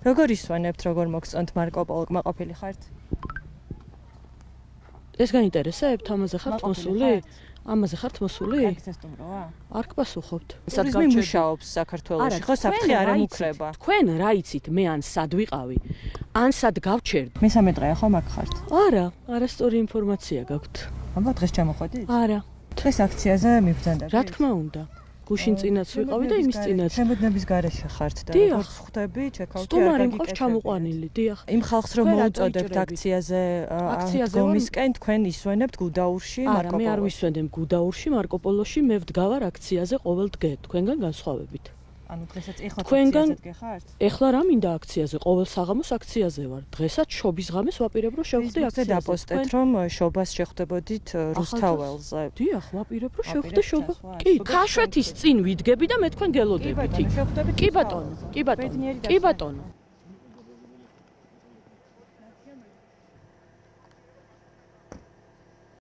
როგორ ისვენებთ, როგორ მოგწონთ მარკო პოლო, კმაყოფილი ხართ? ეს განინტერესებთ, ამაზე ხართ მოსული? ამაზე ხართ მოსული? გასასტუმროა? არ გპასუხობთ. ტურიზმი მუშაობს საქართველოში, ხო, საფრთხე არ ემუქრება. თქვენ რა იცით, მე ან სად ვიყავი, ან სად გავჩერდ? მესამე დღეა ხო მაგ ხართ? არა, არასწორი ინფორმაცია გაქვთ. აბა დღეს ჩამოხვედით? არა. დღეს აქციაზე მიბრძანდებით? რა თქმა უნდა. გუშინ წინაც ვიყავი და იმის წინაც. შემოდნების გარეშე ხართ და როგორც ხვდები, ჩეკაუტი არ სტუმარი მყავს ჩამოყვანილი, დიახ. იმ ხალხს რომ მოუწოდებთ აქციაზე გომისკენ, თქვენ ისვენებთ გუდაურში მარკო პოლოში? არა, მე არ ვისვენებ გუდაურში მარკო პოლოში, მე ვდგავარ აქციაზე ყოველ დღე, თქვენგან განსხვავებით. ანუ დღესაც ეხლა აქციაზე გეხართ? ეხლა რა მინდა აქციაზე? ყოველ საღამოს აქციაზე ვარ. დღესაც შობის ღამეს ვაპირებ რომ შევხვდე აქციაზე. დაპოსტეთ რომ შობას შეხვდებოდით რუსთაველზე. დიახ, ვაპირებ რომ შევხვდე შობა. კი, ქაშვეთის წინ ვიდგები და მე თქვენ გელოდებით. კი ბატონო, კი ბატონო. კი ბატონო.